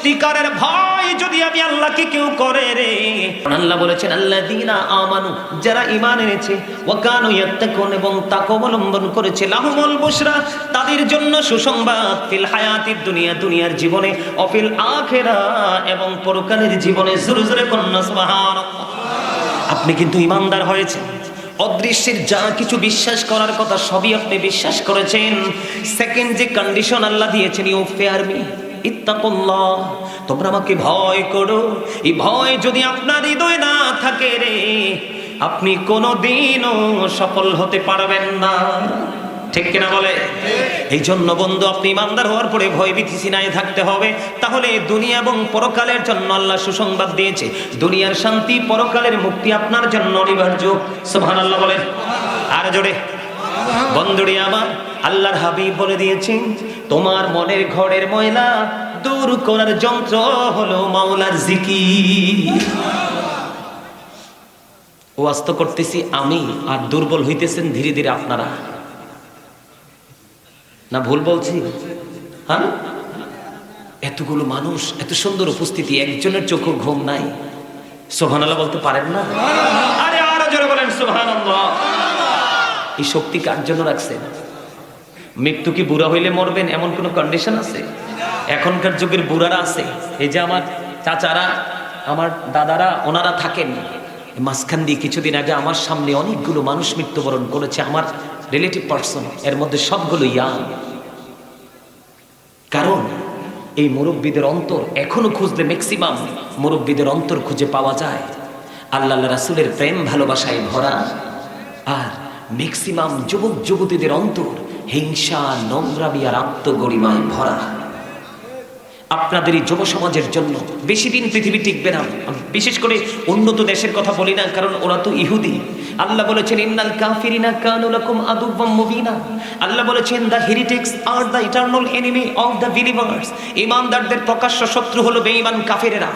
সত্যিকারের ভয় যদি আমি আল্লাহকে কেউ করে রে, আল্লাহ বলেছেন আল্লাযীনা আমানু, যারা ঈমান এনেছে, ওয়া কানু ইয়াত্তাকুন, এবং তাকওয়া অবলম্বন করেছে, লাহুমুল বুশরা, তাদের জন্য সুসংবাদ, ফিল হায়াতিদ দুনিয়া, দুনিয়ার জীবনে, ও ফিল আখিরাহ, এবং পরকালের জীবনে। জোরে জোরে কন্যা সুবহানাল্লাহ। আপনি কিন্তু ঈমানদার হয়েছেন, অদৃশ্যের যা কিছু বিশ্বাস করার কথা সবই আপনি বিশ্বাস করেছেন। সেকেন্ড যে কন্ডিশন আল্লাহ দিয়েছেন, ইউ ফিয়ার মি, ইত্তাকুল্লাহ, তোমরা আমাকে ভয় করো। এই ভয় যদি আপনার হৃদয়ে না থাকে রে, আপনি কোনোদিনও সফল হতে পারবেন না। ঠিক কিনা বলে? এই জন্য বন্ধু, আপনি ইমানদার হওয়ার পরে ভয় ভীতি সিনায় থাকতে হবে। তাহলে দুনিয়া এবং পরকালের জন্য আল্লাহ সুসংবাদ দিয়েছে, দুনিয়ার শান্তি, পরকালের মুক্তি আপনার জন্য অনিবার্য। সুবহানাল্লাহ বলেন আর জোরে। বন্ধুরে আমার, আল্লাহর হাবিব বলে দিয়েছেন, তোমার মনের ঘরের ময়লা দূর করার যন্ত্র হলো মাওলার জিকির। ওয়াজ তো করতেছি আমি, আর দুর্বল হইতেছেন ধীরে ধীরে আপনারা। না ভুল বলছি? হ্যাঁ, এতগুলো মানুষ, এত সুন্দর উপস্থিতি, একজনের চোখে ঘুম নাই। সুবহানাল্লাহ বলতে পারেন না? আরে আরো জোরে বলেন সুবহানাল্লাহ। এই শক্তি কার জন্য রাখছেন? মৃত্যু কি বুড়া হইলে মরবেন এমন কোন কন্ডিশন আছে? এখনকার যুগের বুড়ারা আছে, এই যে আমার চাচারা, আমার দাদারা, ওনারা থাকেন মাঝখান দিয়ে। কিছুদিন আগে আমার সামনে অনেকগুলো মানুষ মৃত্যুবরণ করেছে, আমার রিলেটিভ পার্সন, এর মধ্যে সবগুলো ইয়াং। কারণ এই মুরব্বীদের অন্তর এখনো খুঁজলে ম্যাক্সিমাম মুরব্বীদের অন্তর খুঁজে পাওয়া যায় আল্লাহ রাসূলের প্রেম ভালোবাসায় ভরা, আর ম্যাক্সিমাম যুবক যুবতীদের অন্তর হিংসা, নোংরামি আর আত্মগরিমায় ভরা। আপনাদের এই যুব সমাজের জন্য বেশি দিন পৃথিবী টিকবে না। বিশেষ করে উন্নত দেশের কথা বলি না, কারণ ওরা তো ইহুদি। আল্লাহ বলেছেন ইন্নাল কাফিরিনা কানু লাকুম আদুওয়াম মুবিনা। আল্লাহ বলেছেন দ্য হেরিটেক্স আর the eternal enemy of the believers. ঈমানদারদের প্রকাশ্য শত্রু হলো বেঈমান কাফেরেরা।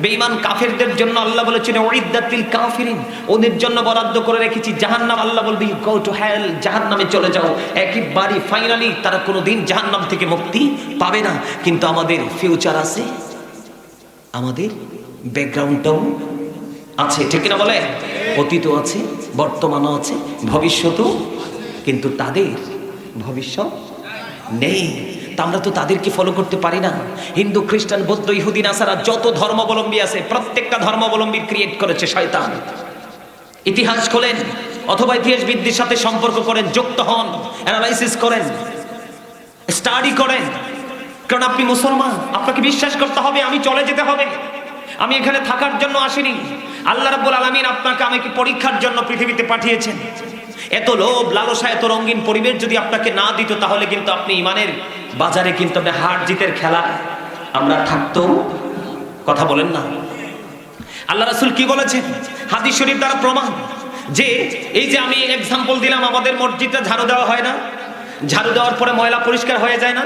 বেঈমান কাফেরদের জন্য আল্লাহ বলেছেন উইদ্দাতিল কাফিরিন, ওদের জন্য বরাদ্দ করে রেখেছি জাহান্নাম। আল্লাহ বলবে ইউ গো টু হেল, জাহান্নামে চলে যাও একেবারে ফাইনালি। তারা কোনোদিন জাহান্নাম থেকে মুক্তি পাবে না। কিন্তু আমাদের ফিউচার আছে, আমাদের ব্যাকগ্রাউন্ডটাও আছে, ঠিক না বলে? অতীতও আছে, বর্তমানও আছে, ভবিষ্যতও, কিন্তু তাদের ভবিষ্যৎ নেই। তা আমরা তো তাদেরকে ফলো করতে পারি না। হিন্দু, খ্রিস্টান, বৌদ্ধ, ইহুদি, নাসারা, যত ধর্মাবলম্বী আছে, প্রত্যেকটা ধর্মাবলম্বীর ক্রিয়েট করেছে শয়তান। ইতিহাস খোলেন অথবা ইতিহাসবিদদের সাথে সম্পর্ক করেন, যুক্ত হন, অ্যানালাইসিস করেন, স্টাডি করেন। কারণ আপনি মুসলমান, আপনাকে বিশ্বাস করতে হবে আমি চলে যেতে হবে, আমি এখানে থাকার জন্য আসিনি। আল্লাহ রাব্বুল আলামিন আপনাকে আমাকে পরীক্ষার জন্য পৃথিবীতে পাঠিয়েছেন। এত লোভ লালসা, এত রঙিন পরিবেশ যদি আপনাকে না দিত, তাহলে কিন্তু আপনি ইমানের বাজারে কিন্তু আপনি হার জিতের খেলা আমরা থাকতো। কথা বলেন না? আল্লাহ রাসূল কি বলেছেন? হাদিস শরীফ দ্বারা প্রমাণ যে এই যে আমি এক্সাম্পল দিলাম, আমাদের মসজিদটা ঝাড়ু দেওয়া হয় না, ঝাড়ু দেওয়ার পরে ময়লা পরিষ্কার হয়ে যায় না,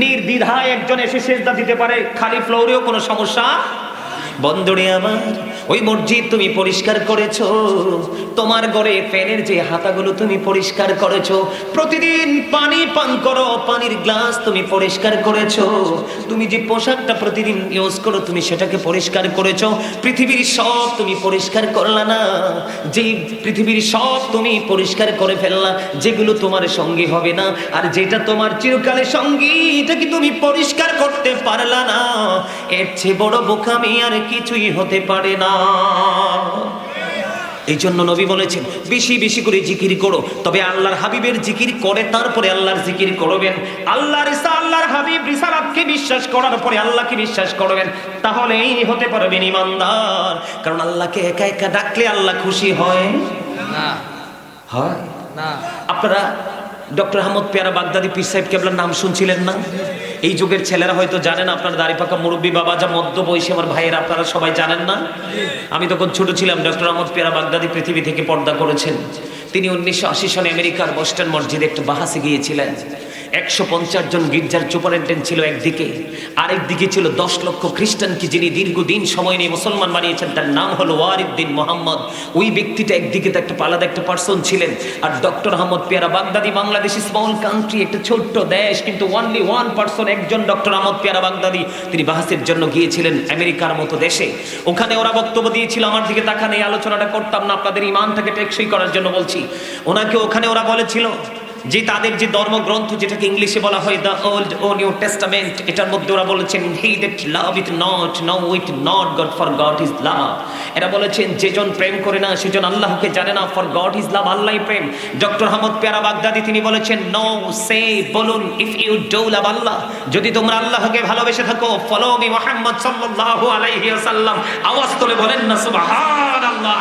নির্দ্বিধায় একজন এসে সেজদা দিতে পারে, খালি ফ্লোরেও কোনো সমস্যা। বন্ধুরে আমার, ওই মসজিদ তুমি পরিষ্কার করেছো, তোমার ঘরে ফ্যানের যে হাতাগুলো তুমি পরিষ্কার করেছো, প্রতিদিন পানি পান করো, পানির গ্লাস তুমি পরিষ্কার করেছো, তুমি যে পোশাকটা প্রতিদিন ইউজ করো তুমি সেটাকে পরিষ্কার করেছো। পৃথিবীর সব তুমি পরিষ্কার করলা না, যে পৃথিবীর সব তুমি পরিষ্কার করে ফেললা, যেগুলো তোমার সঙ্গী হবে না আর যেটা তোমার চিরকালের সঙ্গী, এটা কি তুমি পরিষ্কার করতে পারলা না? এর চেয়ে বড় বোকামি আর কিছুই হতে পারে না। এই জন্য নবী বলেছেন বেশি বেশি করে জিকির করো। তবে আল্লাহর হাবিবের জিকির করে তারপরে আল্লাহর জিকির করবেন। আল্লাহর হাবিব রিসালাতকে বিশ্বাস করার পরে আল্লাহকে বিশ্বাস করবেন, তাহলেই হতে পারবেন ঈমানদার। কারণ আল্লাহকে একা একা ডাকলে আল্লাহ খুশি হয় না, হয় না। আপনারা ডক্টর আহমদ পেয়ারা বাগদাদি পীর সাহেব কেবলার নাম শুনছিলেন না? এই যুগের ছেলেরা হয়তো জানেন, আপনার দাড়ি পাকা মুরব্বী বাবা যা মধ্য বয়সী আমার ভাইয়েরা, আপনারা সবাই জানেন না? আমি তখন ছোট ছিলাম, ডক্টর আহমদ পেয়ারা বাগদাদি পৃথিবী থেকে পর্দা করেছেন। তিনি 1980 সালে আমেরিকার বোস্টন মসজিদে একটু বাহাসে গিয়েছিলেন 150 জন গির্জার সুপারিনটেন্ডেন্ট ছিল একদিকে, আরেকদিকে ছিল 10 লক্ষ খ্রিস্টানকে যিনি দীর্ঘদিন সময় নিয়ে মুসলমান বানিয়েছেন, তার নাম হলো ওয়ারিদ্দিন মোহাম্মদ। ওই ব্যক্তিটা একদিকে তো একটা আলাদা একটা পার্সন ছিলেন। আর ডক্টর আহমদ পেয়ারা বাগদাদি, বাংলাদেশ স্মল কান্ট্রি, একটা ছোট্ট দেশ, কিন্তু অনলি ওয়ান পার্সন, একজন ডক্টর আহমদ পেয়ারা বাগদাদি, তিনি বাহাসের জন্য গিয়েছিলেন আমেরিকার মতো দেশে। ওখানে ওরা বক্তব্য দিয়েছিল, আমার দিকে তাকান, এই আলোচনাটা করতাম না, আপনাদের ইমানটাকে টেকসই করার জন্য বলছি। ওনাকে ওখানে ওরা বলেছিল যে তাদের যে ধর্মগ্রন্থ, যেটাকে ইংলিশে বলা হয় দ্য ওল্ড ও নিউ টেস্টামেন্ট, এটার মধ্যে ওরা বলেছেন he that love it not no it not God, for God is love. এরা বলেছেন যেজন প্রেম করে না সেজন আল্লাহকে জানে না, ফর গড ইজ লাভ, আল্লাহই প্রেম। ডক্টর আহমদ পেয়ারা বাগদাদি তিনি বলেছেন নো, সে বলুন, ইফ ইউ ডু লাভ আল্লাহ, যদি তোমরা আল্লাহকে ভালোবেসে থাকো, ফলো মি মুহাম্মদ সাল্লাল্লাহু আলাইহি ওয়াসাল্লাম, আওয়াজ তুলে বলেন না সুবহানাল্লাহ।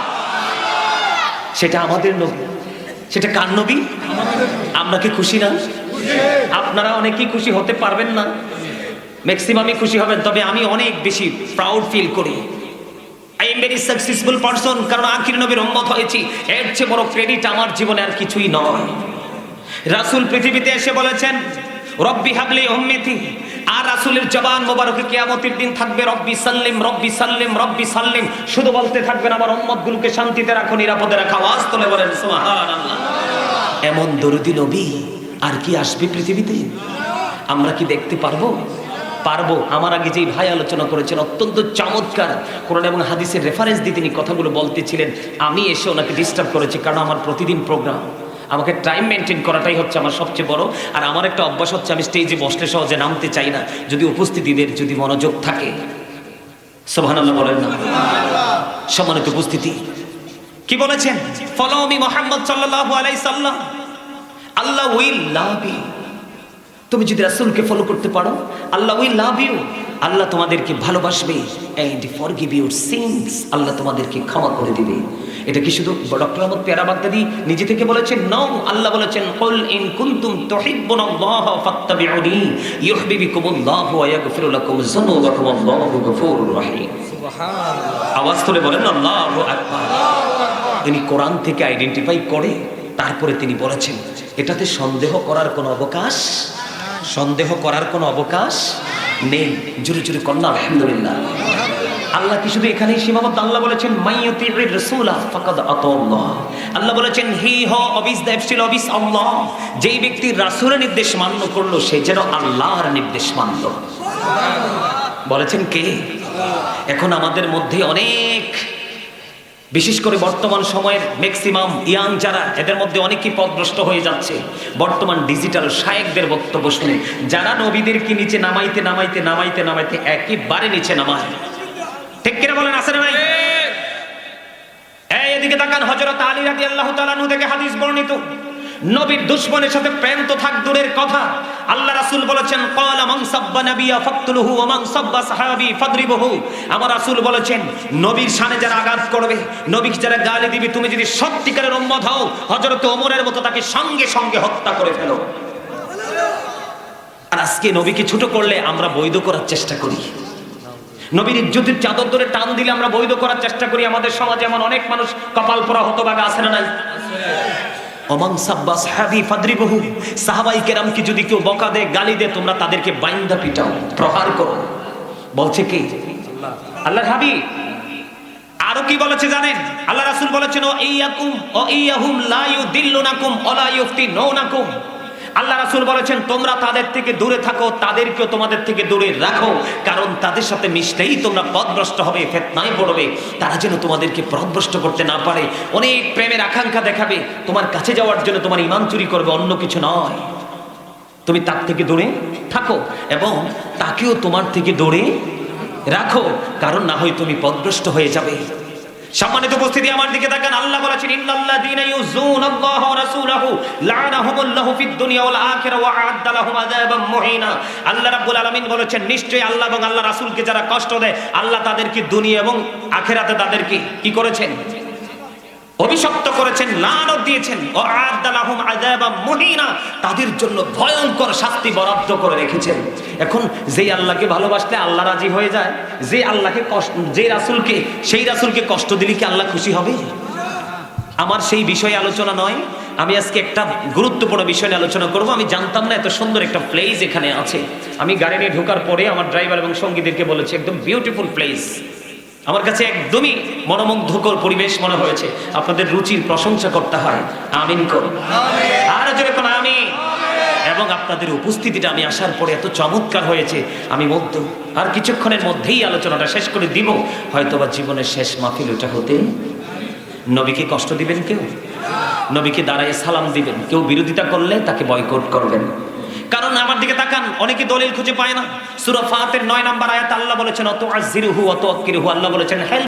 সেটা আমাদের নবী, সেটা কার নবী? আমরা কি খুশি না? আপনারা অনেকেই খুশি হতে পারবেন না, ম্যাক্সিমামই খুশি হবেন, তবে আমি অনেক বেশি প্রাউড ফিল করি। I am very successful person, কারণ আখির নবীর উম্মত হয়েছি। এর চেয়ে বড় ক্রেডিট আমার জীবনে আর কিছুই নয়। রাসূল পৃথিবীতে এসে বলেছেন রব্বি হাবলি উম্মতি, আর রাসূলের জবান মোবারকে কিয়ামতের দিন থাকবে রব্বি সাল্লিম রব্বি সাল্লিম রব্বি সাল্লিম, শুধু বলতে থাকবেন আমার উম্মতগুলোকে শান্তিতে রাখো, নিরাপদে রাখো। আওয়াজ তুলে বলেন সুবহানাল্লাহ। এমন দরুদি নবী আর কি আসবে পৃথিবীতে? আমরা কি দেখতে পারবো? পারবো। আমার আগে যেই ভাই আলোচনা করেছেন অত্যন্ত চমৎকার কোরআন এবং হাদিসের রেফারেন্স দিয়ে তিনি কথাগুলো বলতেছিলেন, আমি এসে ওনাকে ডিস্টার্ব করেছি, কারণ আমার প্রতিদিন প্রোগ্রাম, আমাকে টাইম মেনটেন করাটাই হচ্ছে আমার সবচেয়ে বড়। আর আমার একটা অভ্যাস হচ্ছে আমি স্টেজে বসলে সহজে নামতে চাই না, যদি উপস্থিতিদের যদি মনোযোগ থাকে। সুবহানাল্লাহ বলেন না? সম্মানিত উপস্থিতি, কি বলেছেন? ফলো মি মুহাম্মদ সাল্লাল্লাহু আলাইহি সাল্লাম, আল্লাহ উইল লাভ ইউ। তুমি যদি রাসূলকে ফলো করতে পারো, আল্লাহ উইল লাভ ইউ, আল্লাহ তোমাদেরকে ভালোবাসবে, এন্ড ফরগিভ ইউর সিনস, আল্লাহ তোমাদেরকে ক্ষমা করে দিবে। এটা কি শুধু ডক্টর আহমদ পেয়ারা বাগদাদি নিজে থেকে বলেছেন? নো, আল্লাহ বলেছেন কুল ইন কুনতুম তুহিব্বুনাল্লাহ ফাত্তাবিউনি ইউহিব্বুকুমুল্লাহু ওয়া ইয়াগফিরু লাকুম যুনুবাকুম, আল্লাহু গফুরুর রহিম। সুবহানাল্লাহ। আওয়াজ তুলে বলেন আল্লাহু আকবার। তিনি কোরআন থেকে আইডেন্টিফাই করে তারপরে তিনি বলেছেন, এটাতে সন্দেহ করার কোনো অবকাশ, সন্দেহ করার কোনো অবকাশ নেই। জোরে জোরে কন্যা আলহামদুলিল্লাহ। আল্লাহ কি শুধু এখানেই সীমাবদ্ধ? আল্লাহ বলেছেন মাইয়ুতির রাসূলা ফাকাদ আতাল্লাহ, আল্লাহ বলেছেন হি হো অবিস দ্য অ্যাবসলিউট অবিস আল্লাহ, যেই ব্যক্তি রাসূলের নির্দেশ মান্য করলো সে যেন আল্লাহর নির্দেশ মানল। বলেছেন কে? এখন আমাদের মধ্যে অনেক, বিশেষ করে বর্তমান সময়ের ম্যাক্সিমাম ইয়াং যারা, এদের মধ্যে অনেকেই পথভ্রষ্ট হয়ে যাচ্ছে বর্তমান ডিজিটাল শায়েখদের বক্তব্য শুনে, যারা নবীদেরকে নিচে নামাইতে নামাইতে নামাইতে নামাইতে একেবারে নিচে নামায়। ঠিক কিনা বলেন? আছে না ভাই? এই এদিকে তাকান, হযরত আলী রাদিয়াল্লাহু তাআলা আনহু থেকে হাদিস বর্ণিত, নবীর দুশমনের সাথে প্রেম তো থাক দূরের কথা, আল্লাহ রাসূল বলেছেন ক্বালা মান সাব্বা নাবিয়া ফাকতুলহু ওয়া মান সাব্বা সাহাবী ফাদরিবহু। আমার রাসূল বলেছেন নবীর শানে যারা আঘাত করবে, নবীকে যারা গালি দিবে, তুমি যদি সত্যিকারের উম্মত হও, হযরত ওমরের মতো তাকে সঙ্গে সঙ্গে হত্যা করে ফেলো। আর আজকে নবীকে ছোট করলে আমরা বৈধ করার চেষ্টা করি, নবীর ইজ্জতের চাদর ধরে টান দিলে আমরা বৈধ করার চেষ্টা করি। আমাদের সমাজে এমন অনেক মানুষ কপাল পোড়া হতভাগা আছে না নাই? ওমান সাব্বা সাহাবী ফাদরিবহু, সাহাবায়ে কেরামকে যদি কেউ বকা দেয়, গালি দেয়, তোমরা তাদেরকে বাইন্দা পিটাও, প্রহার করো। বলছে কে? আল্লাহ, আল্লাহর হাবিব। আরো কি বলেছে জানেন? আল্লাহ রাসূল বলেছেন ও ইয়াকুম ও ইয়াহুম লা ইউদিল্লুনাকুম ওয়া লা ইফতিনুনাকুম। আল্লাহ রাসূল বলেছেন তোমরা তাদের থেকে দূরে থাকো, তাদেরকেও তোমাদের থেকে দূরে রাখো, কারণ তাদের সাথে মিশলেই তোমরা পথভ্রষ্ট হবে, ফিতনায় পড়বে। তারা যেন তোমাদেরকে পথভ্রষ্ট করতে না পারে। অনেক প্রেমের আকাঙ্ক্ষা দেখাবে, তোমার কাছে যাওয়ার জন্য তোমার ঈমান চুরি করবে, অন্য কিছু নয়। তুমি তার থেকে দূরে থাকো এবং তাকেও তোমার থেকে দূরে রাখো, কারণ না হয় তুমি পথভ্রষ্ট হয়ে যাবে। সম্মানিত উপস্থিতি, আমার দিকে তাকান, আল্লাহ বলেছেন ইন্নাল্লাযীনা ইউযুনাল্লাহা ওয়া রাসূলাহু লা'নাহুমুল্লাহু ফিদ দুনিয়া ওয়াল আখিরা ওয়া আ'আদ্দা লাহুম আযাবাম মুহিনা। আল্লাহ রাব্বুল আলামিন বলেছেন নিশ্চয়ই আল্লাহ এবং আল্লাহ রাসূলকে যারা কষ্ট দেয়, আল্লাহ তাদেরকে দুনিয়া এবং আখিরাতে তাদেরকে কি করেছেন? অভিশপ্ত করেছেন, লানত দিয়েছেন। ওয়া আ'আদ্দা লাহুম আযাবাম মুহিনা, তাদের জন্য ভয়ঙ্কর শাস্তি বরাদ্দ করে রেখেছেন। এখন যেই আল্লাহকে ভালোবাসলে আল্লাহ রাজি হয়ে যায়, যে আল্লাহকে কষ্ট, যে রাসূলকে, সেই রাসূলকে কষ্ট দিলে কি আল্লাহ খুশি হবে? আমার সেই বিষয়ে আলোচনা নয়, আমি আজকে একটা গুরুত্বপূর্ণ বিষয় নিয়ে আলোচনা করব। আমি জানতাম না এত সুন্দর একটা প্লেস এখানে আছে। আমি গাড়ি নিয়ে ঢোকার পরে আমার ড্রাইভার এবং সঙ্গীদেরকে বলেছি একদম বিউটিফুল প্লেস, আমার কাছে একদমই মনোমুগ্ধকর পরিবেশ মনে হয়েছে। আপনাদের রুচির প্রশংসা করতে হয়, আমিন করুন, আর জোরে কোন আমিন। এবং আপনাদের উপস্থিতিটা আমি আসার পরে এত চমৎকার হয়েছে, আমি মুগ্ধ। আর কিছুক্ষণের মধ্যেই আলোচনাটা শেষ করে দিব, হয়তোবা জীবনের শেষ মাহফিল ওটা হতে। নবীকে কষ্ট দিবেন কেউ, নবীকে দাঁড়ায় সালাম দিবেন কেউ, বিরোধিতা করলে তাকে বয়কট করবেন। কারণ আমার দিকে তাকান, অনেকে দলিল খুঁজে পায় না। সূরা ফাতির 9 নম্বর আয়াত আল্লাহ বলেছেন অত আজিরুহু অত আকিরুহু, আল্লাহ বলেছেন হেল্প